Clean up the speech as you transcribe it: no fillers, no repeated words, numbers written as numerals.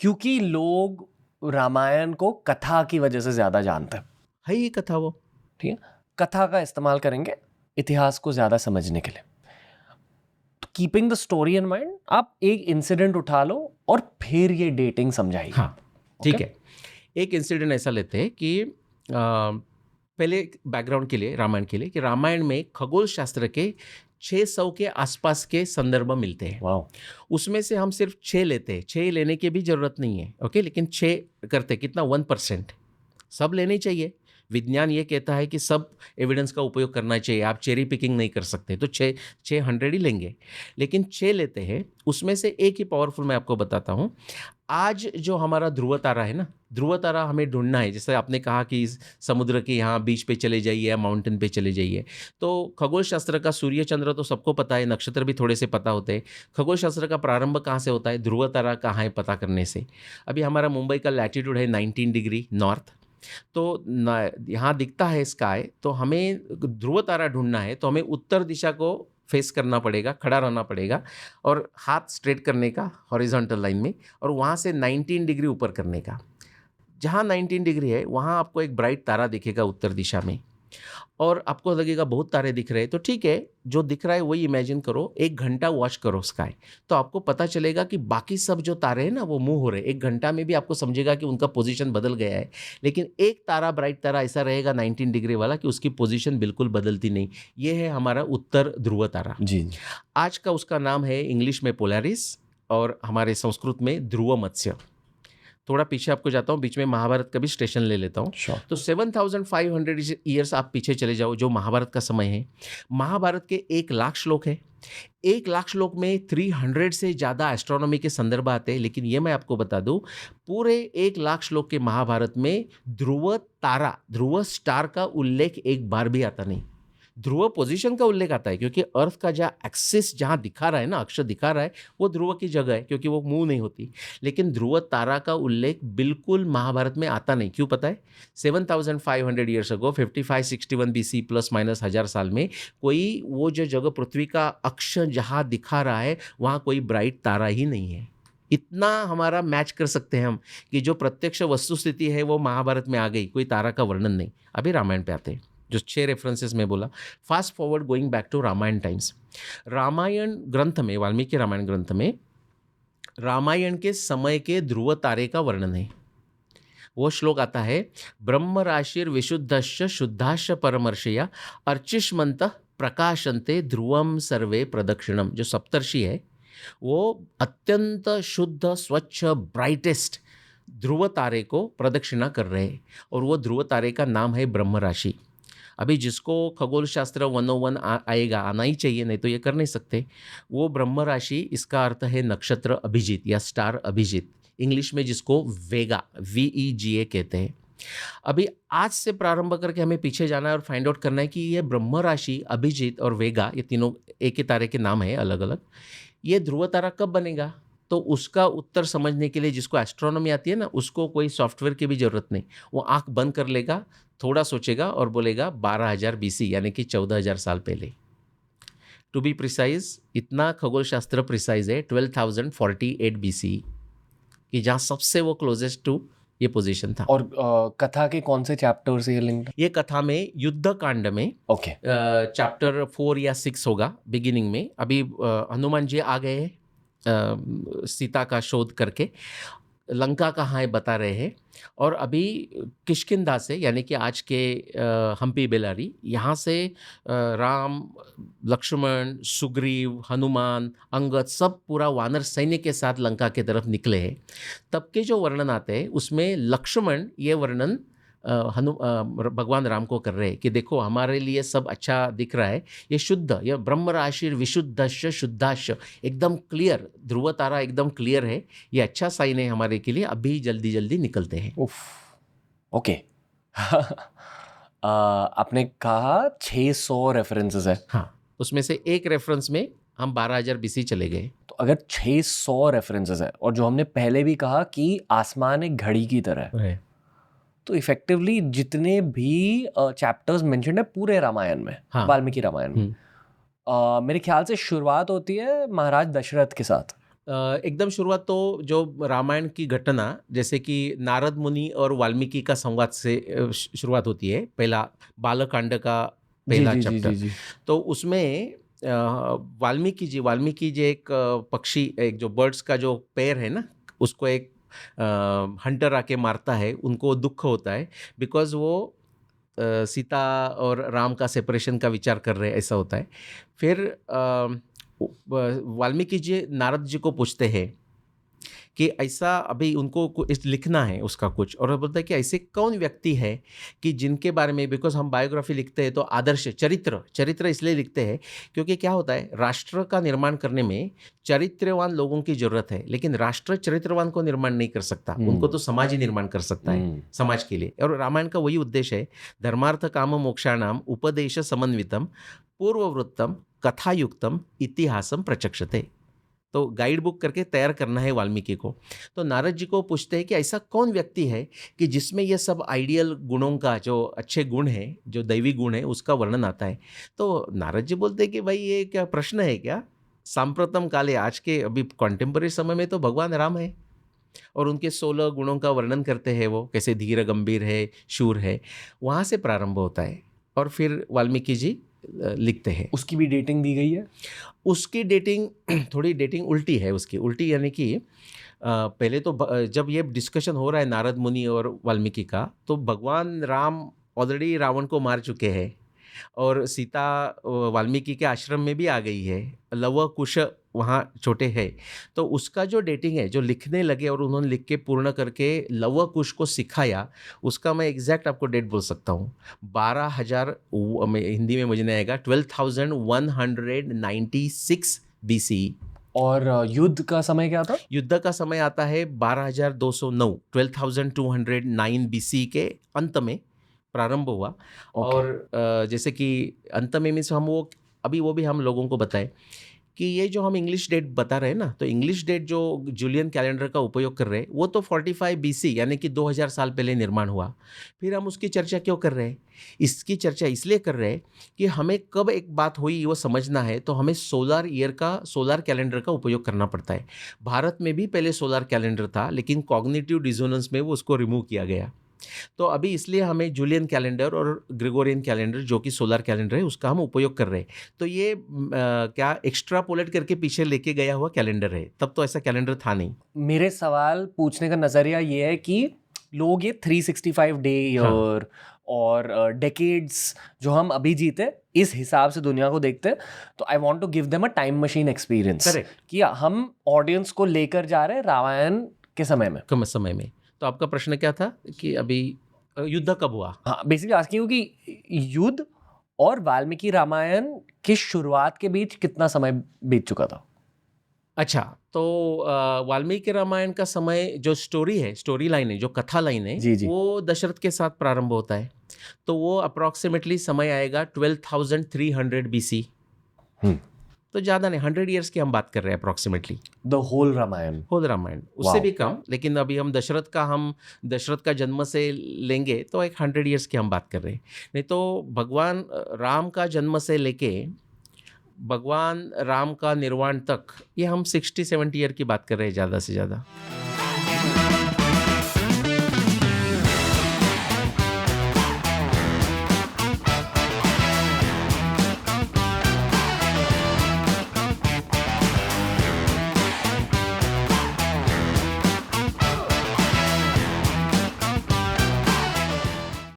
क्योंकि लोग रामायण को कथा की वजह से ज्यादा जानते हैं। है ये कथा वो, ठीक है, कथा का इस्तेमाल करेंगे इतिहास को ज्यादा समझने के लिए। तो keeping the story in mind, आप एक इंसिडेंट उठा लो और फिर ये डेटिंग समझाइए। हाँ ठीक है। एक इंसिडेंट ऐसा लेते हैं कि पहले बैकग्राउंड के लिए, रामायण के लिए, कि रामायण में खगोल शास्त्र के 600 के आसपास के संदर्भ मिलते हैं। वाह, उसमें से हम सिर्फ 6 लेते हैं, 6 लेने की भी जरूरत नहीं है, ओके, लेकिन 6 करते, कितना, 1%। सब लेने चाहिए। विज्ञान ये कहता है कि सब एविडेंस का उपयोग करना चाहिए, आप चेरी पिकिंग नहीं कर सकते, तो 600 ही लेंगे, लेकिन 6 लेते हैं। उसमें से एक ही पावरफुल मैं आपको बताता हूँ। आज जो हमारा ध्रुव तारा है ना, ध्रुव तारा हमें ढूंढना है। जैसे आपने कहा कि इस समुद्र के यहाँ बीच पे चले जाइए या माउंटेन पे चले जाइए, तो खगोल शास्त्र का सूर्य चंद्र तो सबको पता है, नक्षत्र भी थोड़े से पता होते हैं। खगोल शास्त्र का प्रारंभ कहाँ से होता है, ध्रुव तारा कहाँ है पता करने से। अभी हमारा मुंबई का लैटिट्यूड है 19 डिग्री नॉर्थ, तो यहाँ दिखता है स्काई, तो हमें ध्रुव तारा ढूंढना है, तो हमें उत्तर दिशा को फेस करना पड़ेगा, खड़ा रहना पड़ेगा और हाथ स्ट्रेट करने का हॉरिजॉन्टल लाइन में, और वहाँ से 19 डिग्री ऊपर करने का। जहाँ 19 डिग्री है वहाँ आपको एक ब्राइट तारा दिखेगा उत्तर दिशा में, और आपको लगेगा बहुत तारे दिख रहे हैं, तो ठीक है, जो दिख रहा है वही इमेजिन करो। 1 घंटा वॉच करो स्काई, तो आपको पता चलेगा कि बाकी सब जो तारे हैं ना वो मूव हो रहे हैं। 1 घंटा में भी आपको समझेगा कि उनका पोजीशन बदल गया है, लेकिन एक तारा, ब्राइट तारा ऐसा रहेगा 19 डिग्री वाला कि उसकी पोजीशन बिल्कुल बदलती नहीं। ये है हमारा उत्तर ध्रुव तारा। जी। आज का उसका नाम है इंग्लिश में पोलैरिस, और हमारे संस्कृत में ध्रुव मत्स्य। थोड़ा पीछे आपको जाता हूँ, बीच में महाभारत का भी स्टेशन ले लेता हूँ। तो 7500 ईयर्स आप पीछे चले जाओ, जो महाभारत का समय है। महाभारत के 1,00,000 श्लोक है। 1,00,000 श्लोक में 300 से ज़्यादा एस्ट्रोनॉमी के संदर्भ आते हैं, लेकिन ये मैं आपको बता दूँ, पूरे 1,00,000 श्लोक के महाभारत में ध्रुव तारा, ध्रुव स्टार का उल्लेख एक बार भी आता नहीं। ध्रुव पोजीशन का उल्लेख आता है, क्योंकि अर्थ का जहाँ एक्सिस जहाँ दिखा रहा है ना, अक्षर दिखा रहा है, वो ध्रुव की जगह है, क्योंकि वो मूव नहीं होती। लेकिन ध्रुव तारा का उल्लेख बिल्कुल महाभारत में आता नहीं। क्यों पता है? 7500 years ago, 5561 BC plus minus 1000 साल में, कोई वो जो जगह पृथ्वी का अक्ष जहाँ दिखा रहा है वहाँ कोई ब्राइट तारा ही नहीं है। इतना हमारा मैच कर सकते हैं हम कि जो प्रत्यक्ष वस्तु स्थिति है वो महाभारत में आ गई, कोई तारा का वर्णन नहीं। अभी रामायण पे आते हैं, जो 6 रेफरेंसेस में बोला। Fast forward going back to Ramayana times. Ramayana ग्रंथ में, वाल्मीकि रामायण ग्रंथ में, रामायण के समय के ध्रुव तारे का वर्णन है। वो श्लोक आता है, ब्रह्म राशिर विशुद्धश्च शुद्धाश्च परमर्षया अर्चिष्मंत प्रकाशन्ते ध्रुवम सर्वे प्रदक्षिणम। जो सप्तर्षि है वो अत्यंत शुद्ध, स्वच्छ, ब्राइटेस्ट ध्रुव तारे को प्रदक्षिणा कर रहे हैं, और वो ध्रुव तारे का नाम है ब्रह्म राशि। अभी जिसको खगोल शास्त्र 101 आएगा, आना ही चाहिए, नहीं तो ये कर नहीं सकते। वो ब्रह्म राशि, इसका अर्थ है नक्षत्र अभिजीत या स्टार अभिजीत, इंग्लिश में जिसको वेगा, VEGA कहते हैं। अभी आज से प्रारंभ करके हमें पीछे जाना है और फाइंड आउट करना है कि ये ब्रह्म राशि, अभिजीत और वेगा, ये तीनों एक ही तारे के नाम है अलग अलग। ये ध्रुव तारा कब बनेगा? तो उसका उत्तर समझने के लिए जिसको एस्ट्रोनॉमी आती है ना, उसको कोई सॉफ्टवेयर की भी ज़रूरत नहीं। वो आंख बंद कर लेगा, थोड़ा सोचेगा और बोलेगा 12,000 BC, यानी कि 14,000 साल पहले। टू बी प्रिसाइज, इतना खगोल शास्त्र प्रिसाइज है 12,048 BC, कि जहाँ सबसे वो क्लोजेस्ट टू ये पोजीशन था। और कथा के कौन से चैप्टर से ये लिंक? ये कथा में युद्ध कांड में ओके, चैप्टर 4 या 6 होगा बिगिनिंग में। अभी हनुमान जी आ गए हैं सीता का शोध करके, लंका कहाँ है बता रहे हैं, और अभी किष्किंधा से, यानी कि आज के हम्पी बेलारी, यहाँ से राम, लक्ष्मण, सुग्रीव, हनुमान, अंगद, सब पूरा वानर सैन्य के साथ लंका के तरफ निकले हैं। तब के जो वर्णन आते हैं उसमें लक्ष्मण ये वर्णन भगवान राम को कर रहे हैं कि देखो हमारे लिए सब अच्छा दिख रहा है, ये शुद्ध, ये ब्रह्म राशिर विशुद्धश्च शुद्धाश्च, एकदम क्लियर, ध्रुव तारा एकदम क्लियर है, ये अच्छा साइन है हमारे के लिए, अभी जल्दी जल्दी निकलते हैं। उफ, ओके। आपने कहा 600 रेफरेंसेस है। हाँ, उसमें से एक रेफरेंस में हम 12,000 BC चले गए। तो अगर 600 रेफरेंसेस है, और जो हमने पहले भी कहा कि आसमान एक घड़ी की तरह है, तो इफेक्टिवली जितने भी चैप्टर्स मेंशन्ड है पूरे रामायण में, हाँ, वाल्मीकि रामायण में, मेरे ख्याल से शुरुआत होती है महाराज दशरथ के साथ। एकदम शुरुआत तो जो रामायण की घटना, जैसे कि नारद मुनि और वाल्मीकि का संवाद से शुरुआत होती है, पहला बालकांड का पहला चैप्टर। तो उसमें वाल्मीकि जी एक पक्षी, एक जो बर्ड्स का जो पेयर है ना, उसको एक हंटर आके मारता है, उनको दुख होता है बिकॉज वो सीता और राम का सेपरेशन का विचार कर रहे हैं, ऐसा होता है। फिर वाल्मीकि जी नारद जी को पूछते हैं कि ऐसा अभी उनको लिखना है उसका कुछ, और बोलता है कि ऐसे कौन व्यक्ति है कि जिनके बारे में, बिकॉज हम बायोग्राफी लिखते हैं तो आदर्श चरित्र इसलिए लिखते हैं क्योंकि क्या होता है, राष्ट्र का निर्माण करने में चरित्रवान लोगों की जरूरत है, लेकिन राष्ट्र चरित्रवान को निर्माण नहीं कर सकता, उनको तो समाज ही निर्माण कर सकता है समाज के लिए। और रामायण का वही उद्देश्य है, धर्मार्थ काम मोक्षाणाम उपदेश समन्वितम पूर्ववृत्तम कथायुक्तम इतिहासम प्रचक्षते। तो गाइड बुक करके तैयार करना है वाल्मीकि को। तो नारद जी को पूछते हैं कि ऐसा कौन व्यक्ति है कि जिसमें ये सब आइडियल गुणों का, जो अच्छे गुण है, जो दैवी गुण है, उसका वर्णन आता है। तो नारद जी बोलते हैं कि भाई ये क्या प्रश्न है क्या, सांप्रतम काले, आज के अभी कॉन्टेम्पररी समय में तो भगवान राम है और उनके 16 गुणों का वर्णन करते हैं, वो कैसे धीर गंभीर है, शूर है, वहाँ से प्रारंभ होता है। और फिर वाल्मीकि जी लिखते हैं। उसकी भी डेटिंग दी गई है? उसकी डेटिंग थोड़ी डेटिंग उल्टी है, उसकी उल्टी यानी कि पहले तो जब ये डिस्कशन हो रहा है नारद मुनि और वाल्मीकि का, तो भगवान राम ऑलरेडी रावण को मार चुके हैं और सीता वाल्मीकि के आश्रम में भी आ गई है, लव कुश वहाँ छोटे हैं। तो उसका जो डेटिंग है, जो लिखने लगे और उन्होंने लिख के पूर्ण करके लव कुश को सिखाया, उसका मैं एग्जैक्ट आपको डेट बोल सकता हूँ। 12,000 हिंदी में मुझे नहीं आएगा, 12,196 BC। और युद्ध का समय क्या था? युद्ध का समय आता है 12,209, 12,209 BC के अंत में प्रारंभ हुआ। और जैसे कि अंत में मीन्स हम वो अभी वो भी हम लोगों को बताएं कि ये जो हम इंग्लिश डेट बता रहे हैं ना, तो इंग्लिश डेट जो जूलियन कैलेंडर का उपयोग कर रहे हैं, वो तो 45 BC यानी कि 2000 साल पहले निर्माण हुआ। फिर हम उसकी चर्चा क्यों कर रहे हैं? इसकी चर्चा इसलिए कर रहे हैं कि हमें कब एक बात हुई वो समझना है, तो हमें सोलर कैलेंडर का उपयोग करना पड़ता है। भारत में भी पहले सोलर कैलेंडर था, लेकिन कॉग्निटिव डिसोनेंस में वो उसको रिमूव किया गया। तो अभी इसलिए हमें जूलियन कैलेंडर और ग्रेगोरियन कैलेंडर, जो कि सोलर कैलेंडर है, उसका हम उपयोग कर रहे हैं। तो ये क्या एक्स्ट्रापोलेट करके पीछे लेके गया हुआ कैलेंडर है, तब तो ऐसा कैलेंडर था नहीं। मेरे सवाल पूछने का नजरिया ये है कि लोग ये 365 डे ईयर और डेकेड्स जो हम अभी जीते, इस हिसाब से दुनिया को देखते, तो I want to give them a time machine experience कि हम ऑडियंस को लेकर जा रहे हैं रामायण के समय में। तो आपका प्रश्न क्या था कि अभी युद्ध कब हुआ? हाँ, बेसिकली आस्किंग यू कि युद्ध और वाल्मीकि रामायण की शुरुआत के बीच कितना समय बीत चुका था? अच्छा, तो वाल्मीकि रामायण का समय, जो स्टोरी लाइन है, जो कथा लाइन है, वो दशरथ के साथ प्रारंभ होता है। तो वो अप्रॉक्सीमेटली समय आएगा 12,300 BC। तो ज़्यादा नहीं, 100 ईयर्स की हम बात कर रहे हैं अप्रॉक्सीमेटली। द होल रामायण उससे भी कम, लेकिन अभी हम दशरथ का जन्म से लेंगे तो एक 100 ईयर्स की हम बात कर रहे हैं। नहीं तो भगवान राम का जन्म से लेके भगवान राम का निर्वाण तक, ये हम 60-70 ईयर की बात कर रहे हैं ज़्यादा से ज़्यादा।